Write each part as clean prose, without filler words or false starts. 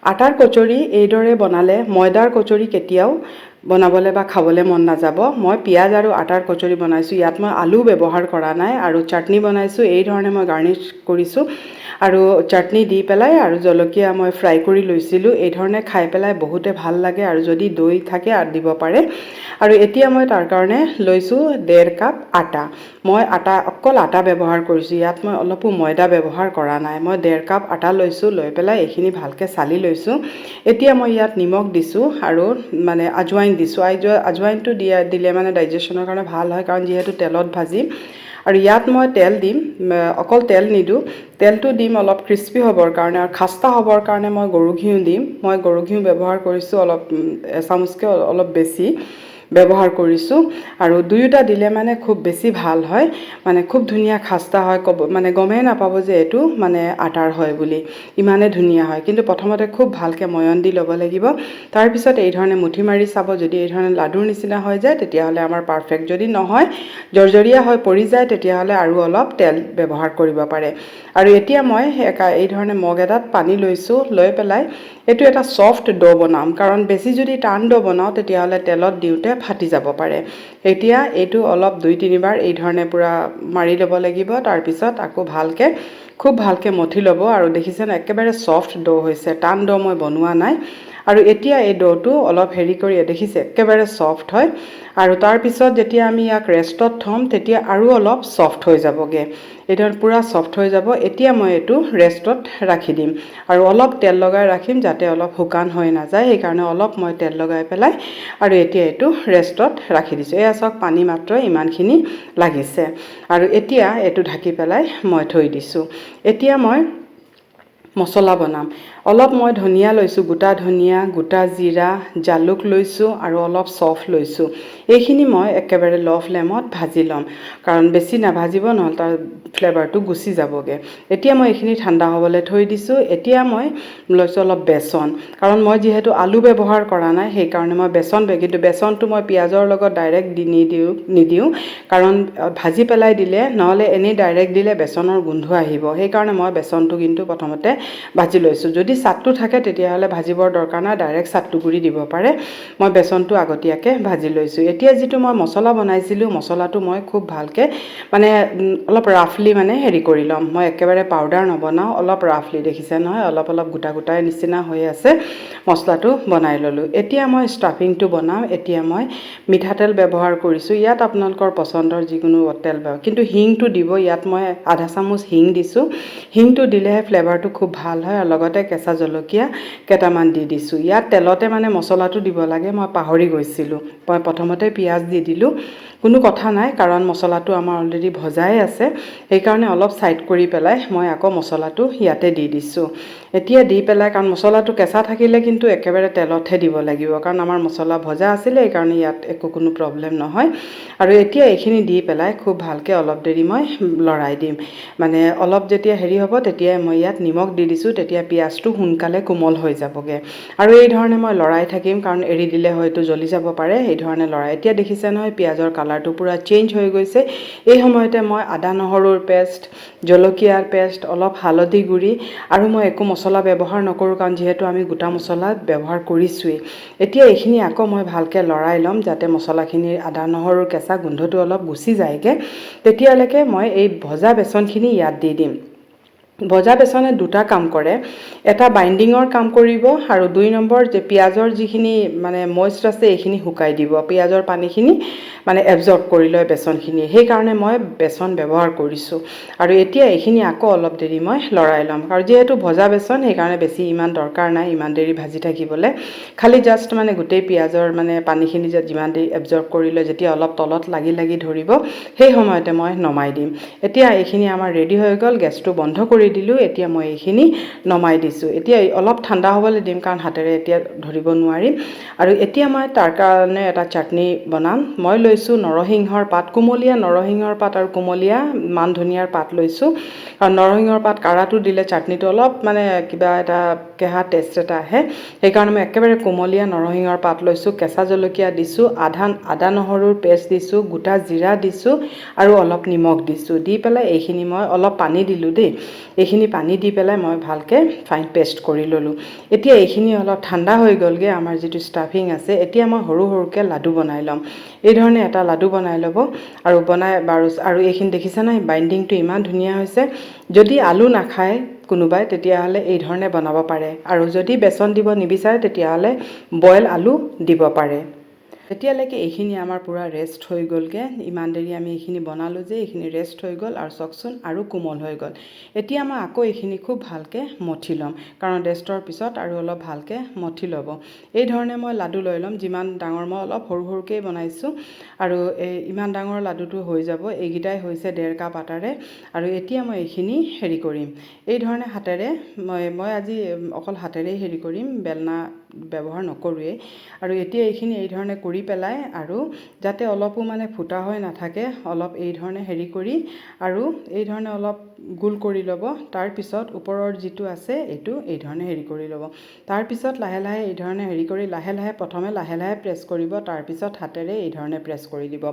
আটাৰ কচৰি এইদৰে বনালে ময়দাৰ কচৰি কেতিয়াও বনাবলৈ বা খাবলৈ মন নাযাব। মই পিঁয়াজ আৰু আটাৰ কচৰি বনাইছোঁ। ইয়াত মই আলু ব্যৱহাৰ কৰা নাই আৰু চাটনি বনাইছোঁ। এই ধৰণে মই গাৰ্নিছ কৰিছোঁ আৰু চাটনি দি পেলাই আৰু জলকীয়া মই ফ্ৰাই কৰি লৈছিলোঁ। এই ধৰণে খাই পেলাই বহুতে ভাল লাগে আৰু যদি দৈ থাকে আৰু দিব পাৰে। আৰু এতিয়া মই তাৰ কাৰণে লৈছোঁ 1.5 কাপ আটা। মই অকল আটা ব্যৱহাৰ কৰিছোঁ। ইয়াত মই অলপো ময়দা ব্যৱহাৰ কৰা নাই। মই 1.5 কাপ আটা লৈছোঁ, লৈ পেলাই এইখিনি ভালকৈ চালি লৈছোঁ। এতিয়া মই ইয়াত নিমখ দিছোঁ আৰু মানে আজৱাইন দিছোঁ। আজৱাইনটো দিলে মানে ডাইজেশ্যনৰ কাৰণে ভাল হয়, কাৰণ যিহেতু তেলত ভাজিম। আৰু ইয়াত মই তেল দিম, অকল তেল নিদিওঁ, তেলটো দিম অলপ ক্ৰিস্পি হ'বৰ কাৰণে আৰু খাস্তা হ'বৰ কাৰণে মই গৰু ঘিউ দিম। মই গৰু ঘিউ ব্যৱহাৰ কৰিছোঁ অলপ, এচামুচকৈ অলপ বেছি ব্যৱহাৰ কৰিছোঁ। আৰু দুয়োটা দিলে মানে খুব বেছি ভাল হয়, মানে খুব ধুনীয়া খাস্তা হয়। মানে গমেই নাপাব যে এইটো মানে আটাৰ হয় বুলি, ইমানে ধুনীয়া হয়। কিন্তু প্ৰথমতে খুব ভালকৈ ময়ন দি ল'ব লাগিব। তাৰপিছত এই ধৰণে মুঠি মাৰি চাব, যদি এই ধৰণে লাডুৰ নিচিনা হৈ যায় তেতিয়াহ'লে আমাৰ পাৰফেক্ট। যদি নহয়, জৰ্জৰীয়া হৈ পৰি যায়, তেতিয়াহ'লে আৰু অলপ তেল ব্যৱহাৰ কৰিব পাৰে। আৰু এতিয়া মই এই ধৰণে মগ এটাত পানী লৈছোঁ, লৈ পেলাই এইটো এটা ছফ্ট ডো বনাম, কাৰণ বেছি যদি টান ডো বনাওঁ তেতিয়াহ'লে তেলত দিওঁতে ফাটি যাব পাৰে। এতিয়া এইটো অলপ 2-3 বাৰ এই ধৰণে পূৰা মাৰি ল'ব লাগিব। তাৰপিছত আকৌ খুব ভালকৈ মঠি ল'ব। আৰু দেখিছেনে একেবাৰে ছফ্ট ডো হৈছে, টান ডো মই বনোৱা নাই। আৰু এতিয়া এই ডোটো অলপ কৰি দেখিছে একেবাৰে ছফ্ট হয়। আৰু তাৰপিছত যেতিয়া আমি ইয়াক ৰেষ্টত থ'ম তেতিয়া আৰু অলপ ছফ্ট হৈ যাবগৈ। এইটো পূৰা ছফ্ট হৈ যাব। এতিয়া মই এইটো ৰেষ্টত ৰাখি দিম আৰু অলপ তেল লগাই ৰাখিম, যাতে অলপ শুকান হৈ নাযায়। সেইকাৰণে অলপ মই তেল লগাই পেলাই আৰু এতিয়া এইটো ৰেষ্টত ৰাখি দিছোঁ। এয়া চাওক, পানী মাত্ৰ ইমানখিনি লাগিছে। আৰু এতিয়া এইটো ঢাকি পেলাই মই থৈ দিছোঁ। এতিয়া মই মছলা বনাম। অলপ মই ধনিয়া লৈছোঁ, গোটা ধনিয়া, গোটা জিৰা, জালুক লৈছোঁ আৰু অলপ চফ লৈছোঁ। এইখিনি মই একেবাৰে ল' ফ্লেমত ভাজি ল'ম, কাৰণ বেছি নাভাজিব, নহ'লে তাৰ ফ্লেভাৰটো গুচি যাবগৈ। এতিয়া মই এইখিনি ঠাণ্ডা হ'বলৈ থৈ দিছোঁ। এতিয়া মই লৈছোঁ অলপ বেচন, কাৰণ মই যিহেতু আলু ব্যৱহাৰ কৰা নাই, সেইকাৰণে মই কিন্তু বেচনটো মই পিঁয়াজৰ লগত ডাইৰেক্ট নিদিওঁ, কাৰণ ভাজি পেলাই দিলে, নহ'লে এনেই ডাইৰেক্ট দিলে বেচনৰ গোন্ধ আহিব। সেইকাৰণে মই বেচনটো কিন্তু প্ৰথমতে ভাজি লৈছোঁ। যদি চাটটো থাকে তেতিয়াহ'লে ভাজিবৰ দৰকাৰ নাই, ডাইৰেক্ট চাটটো গুৰি দিব পাৰে। মই বেচনটো আগতীয়াকৈ ভাজি লৈছোঁ। এতিয়া যিটো মই মছলা বনাইছিলোঁ, মছলাটো মই খুব ভালকৈ মানে অলপ ৰাফলি মানে কৰি ল'ম। মই একেবাৰে পাউডাৰ নবনাওঁ, অলপ ৰাফলি, দেখিছে নহয়, অলপ গোটাই নিচিনা হৈ আছে। মছলাটো বনাই ল'লোঁ। এতিয়া মই ষ্টাফিংটো বনাওঁ। এতিয়া মই মিঠাতেল ব্যৱহাৰ কৰিছোঁ। ইয়াত আপোনালোকৰ পচন্দৰ যিকোনো তেল কিন্তু হিংটো দিব। ইয়াত মই আধা চামুচ হিং দিছোঁ। হিংটো দিলেহে ফ্লেভাৰটো খুব ভাল হয়। আৰু লগতে কেঁচা জলকীয়া কেইটামান দি দিছোঁ। ইয়াত তেলতে মানে মছলাটো দিব লাগে, মই পাহৰি গৈছিলোঁ। মই প্ৰথমতে পিঁয়াজ দি দিলোঁ, কোনো কথা নাই, কাৰণ মছলাটো আমাৰ অলৰেডি ভজাই আছে। সেইকাৰণে অলপ ছাইড কৰি পেলাই মই আকৌ মছলাটো ইয়াতে দি দিছোঁ। এতিয়া দি পেলাই, কাৰণ মছলাটো কেঁচা থাকিলে কিন্তু একেবাৰে তেলতহে দিব লাগিব, কাৰণ আমাৰ মছলা ভজা আছিলে, সেইকাৰণে ইয়াত কোনো প্ৰব্লেম নহয়। আৰু এতিয়া এইখিনি দি পেলাই খুব ভালকৈ অলপ দেৰি মই লৰাই দিম। মানে অলপ যেতিয়া হ'ব, তেতিয়াই মই ইয়াত নিমখ দি দিছোঁ। তেতিয়া পিঁয়াজটো সোনকালে কোমল হৈ যাবগৈ। আৰু এই ধৰণে মই লৰাই থাকিম, কাৰণ এৰি দিলে হয়তো জ্বলি যাব পাৰে। এই ধৰণে লৰাই, এতিয়া দেখিছে নহয় পিঁয়াজৰ কালাৰটো পূৰা চেঞ্জ হৈ গৈছে। এই সময়তে মই আদা নহৰুৰ পেষ্ট, জলকীয়াৰ পেষ্ট, অলপ হালধি গুড়ি আৰু মই একো মছলা ব্যৱহাৰ নকৰোঁ, কাৰণ যিহেতু আমি গোটা মছলা ব্যৱহাৰ কৰিছোঁৱেই। এতিয়া এইখিনি আকৌ মই ভালকৈ লৰাই ল'ম, যাতে মছলাখিনিৰ আদা নহৰুৰ কেঁচা গোন্ধটো অলপ গুচি যায়গৈ। তেতিয়ালৈকে মই এই ভজা বেচনখিনি ইয়াত দি দিম। ভজা বেচনে দুটা কাম কৰে, এটা বাইণ্ডিঙৰ কাম কৰিব আৰু 2 নম্বৰ যে পিঁয়াজৰ যিখিনি মানে মইষ্ট আছে এইখিনি শুকাই দিব। পিঁয়াজৰ পানীখিনি মানে এবজৰ্ব কৰি লয় বেচনখিনি। সেইকাৰণে মই বেচন ব্যৱহাৰ কৰিছোঁ। আৰু এতিয়া এইখিনি আকৌ অলপ দেৰি মই লৰাই ল'ম, আৰু যিহেতু ভজা বেচন, সেইকাৰণে বেছি ইমান দৰকাৰ নাই ইমান দেৰি ভাজি থাকিবলৈ। খালি জাষ্ট মানে গোটেই পিঁয়াজৰ মানে পানীখিনি যে যিমান দেৰি এবজৰ্ব কৰি লয়, যেতিয়া অলপ তলত লাগি ধৰিব, সেই সময়তে মই নমাই দিম। এতিয়া এইখিনি আমাৰ ৰেডি হৈ গ'ল। গেছটো বন্ধ কৰি দিলোঁ। এতিয়া মই এইখিনি নমাই দিছোঁ। এতিয়া অলপ ঠাণ্ডা হ'বলৈ দিম, কাৰণ হাতেৰে এতিয়া ধৰিব নোৱাৰিম। আৰু এতিয়া মই তাৰ কাৰণে এটা চাটনি বনাম। মই লৈছোঁ নৰসিংহৰ পাত, কুমলীয়া নৰসিংহৰ পাত আৰু কুমলীয়া মান ধনিয়াৰ পাত লৈছোঁ। কাৰণ নৰসিংহৰ পাত কাঢ়াটো দিলে চাটনিটো অলপ মানে কিবা এটা কেহা টেষ্ট এটা আহে। সেইকাৰণে মই একেবাৰে কুমলীয়া নৰসিংহৰ পাত লৈছোঁ, কেঁচা জলকীয়া দিছোঁ, আদা নহৰুৰ পেষ্ট দিছোঁ, গোটা জিৰা দিছোঁ আৰু অলপ নিমখ দিছোঁ। দি পেলাই এইখিনি মই অলপ পানী দিলোঁ দেই। এইখিনি পানী দি পেলাই মই ভালকৈ ফাইন পেষ্ট কৰি ল'লোঁ। এতিয়া এইখিনি অলপ ঠাণ্ডা হৈ গ'লগৈ আমাৰ যিটো ষ্টাফিং আছে। এতিয়া মই সৰু সৰুকৈ লাডু বনাই ল'ম। এই ধৰণে এটা লাডু বনাই ল'ব আৰু বনাই বাৰু আৰু এইখিনি দেখিছে নহয় বাইণ্ডিংটো ইমান ধুনীয়া হৈছে। যদি আলু নাখায় কোনোবাই তেতিয়াহ'লে এই ধৰণে বনাব পাৰে, আৰু যদি বেচন দিব নিবিচাৰে তেতিয়াহ'লে বইল আলু দিব পাৰে। তেতিয়ালৈকে এইখিনি আমাৰ পূৰা ৰেষ্ট হৈ গ'লগৈ। ইমান দেৰি আমি এইখিনি বনালোঁ যে এইখিনি ৰেষ্ট হৈ গ'ল আৰু চাওকচোন আৰু কোমল হৈ গ'ল। এতিয়া মই আকৌ এইখিনি খুব ভালকৈ মঠি ল'ম, কাৰণ ৰেষ্টৰ পিছত আৰু অলপ ভালকৈ মঠি ল'ব। এই ধৰণে মই লাডু লৈ ল'ম। যিমান ডাঙৰ, মই অলপ সৰু সৰুকৈ বনাইছোঁ আৰু ইমান ডাঙৰ লাডুটো হৈ যাব। এইকেইটাই হৈছে 1.5 কাপ আটাৰে। আৰু এতিয়া মই এইখিনি হেৰি কৰিম এই ধৰণে হাতেৰে। মই আজি অকল হাতেৰেই হেৰি কৰিম, বেলনা ব্যৱহাৰ নকৰোঁৱেই। আৰু এতিয়া এইখিনি এই ধৰণে কৰি পেলাই আৰু যাতে অলপো মানে ফুটা হৈ নাথাকে, অলপ এই ধৰণে হেৰি কৰি আৰু এই ধৰণে অলপ গোল কৰি ল'ব। তাৰপিছত ওপৰৰ যিটো আছে এইটো এই ধৰণে হেৰি কৰি ল'ব। তাৰপিছত লাহে লাহে এই ধৰণে হেৰি কৰি প্ৰথমে লাহে লাহে প্ৰেছ কৰিব, তাৰপিছত হাতেৰে এই ধৰণে প্ৰেছ কৰি দিব।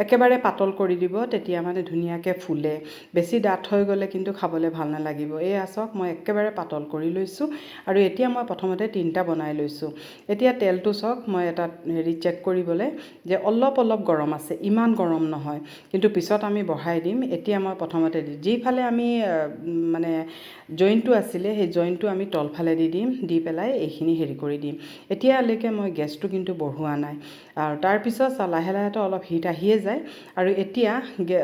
একেবাৰে পাতল কৰি দিব, তেতিয়া মানে ধুনীয়াকৈ ফুলে। বেছি ডাঠ হৈ গ'লে কিন্তু খাবলৈ ভাল নালাগিব। এয়া চাওক মই একেবাৰে পাতল কৰি লৈছোঁ। আৰু এতিয়া মই প্ৰথমতে 3টা বনাই লৈছোঁ। এতিয়া তেলটো চাওক, মই এটা হেৰি চেক কৰিবলৈ যে অলপ অলপ গৰম আছে, ইমান গৰম নহয়, কিন্তু পিছত আমি বঢ়াই দিম। এতিয়া মই প্ৰথমতে যিফালে আমি মানে জইনটো আছিলে সেই জইনটো আমি তলফালে দি দিম, দি পেলাই এইখিনি হেৰি কৰি দিম। এতিয়ালৈকে মই গেছটো কিন্তু বঢ়োৱা নাই। আৰু তাৰপিছত লাহে লাহেতো অলপ হিট আহিয়ে যায়। আৰু এতিয়া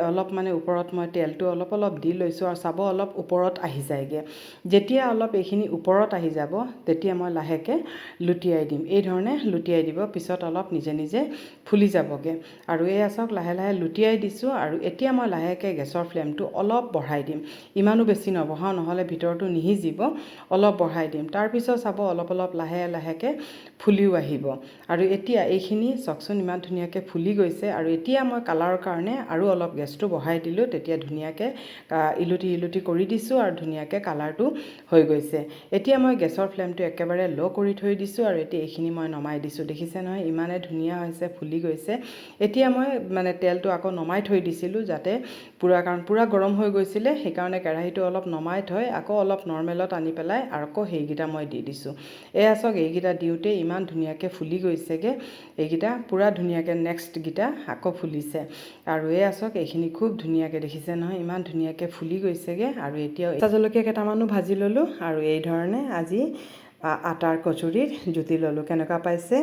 অলপ মানে ওপৰত মই তেলটো অলপ অলপ দি লৈছোঁ আৰু চাব অলপ ওপৰত আহি যায়গৈ। যেতিয়া অলপ এইখিনি ওপৰত আহি যাব তেতিয়া মই লাহেকৈ লুটিয়াই দিম। এই ধৰণে লুটিয়াই দিব, পিছত অলপ নিজে নিজে ফুলি যাবগৈ। আৰু এয়া চাওক লাহে লাহে লুটিয়াই দিছোঁ। আৰু এতিয়া মই লাহেকৈ গেছৰ ফ্লেমটো অলপ বঢ়াই দিম। ইমানো বেছি নবঢ়াওঁ, নহ'লে ভিতৰটো নিসিজিব। অলপ বঢ়াই দিম। তাৰপিছত চাব অলপ অলপ লাহে লাহেকৈ ফুলিও আহিব। আৰু এতিয়া এইখিনি চাওকচোন ইমান ধুনীয়াকৈ ফুলি গৈছে। আৰু এতিয়া মই কালাৰৰ কাৰণে আৰু অলপ গেছটো বঢ়াই দিলোঁ, তেতিয়া ধুনীয়াকৈ ইলুটি কৰি দিছোঁ আৰু ধুনীয়াকৈ কালাৰটো হৈ গৈছে। এতিয়া মই গেছৰ ফ্লেমটো একেবাৰে ল' কৰি থৈ দিছোঁ। আৰু এতিয়া এইখিনি মই নমাই দিছোঁ। দেখিছে নহয় ইমানে ধুনীয়া হৈছে, ফুলি গৈছে। এতিয়া মই মানে তেলটো আকৌ নমাই থৈ দিছিলোঁ যাতে কাৰণ পূৰা গৰম হৈ গৈছিলে, সেইকাৰণে কেৰাহীটো অলপ নমাই থৈ আকৌ অলপ নৰ্মেলত আনি পেলাই আৰু আকৌ সেইকেইটা মই দি দিছোঁ। এয়া চাওক এইকেইটা দিওঁতে ইমান ধুনীয়াকৈ ফুলি গৈছেগৈ। এইকেইটা পূৰা ধুনীয়াকৈ নেক্সটকেইটা আকৌ ফুলিছে। আৰু এয়া চাওক এইখিনি খুব ধুনীয়াকৈ দেখিছে নহয়, ইমান ধুনীয়াকৈ ফুলি গৈছেগৈ। আৰু এতিয়াও কেঁচা জলকীয়া কেইটামানো ভাজি ল'লোঁ আৰু এই ধৰণে আজি আটাৰ কচুৰিৰ জুতি ল'লোঁ। কেনেকুৱা পাইছে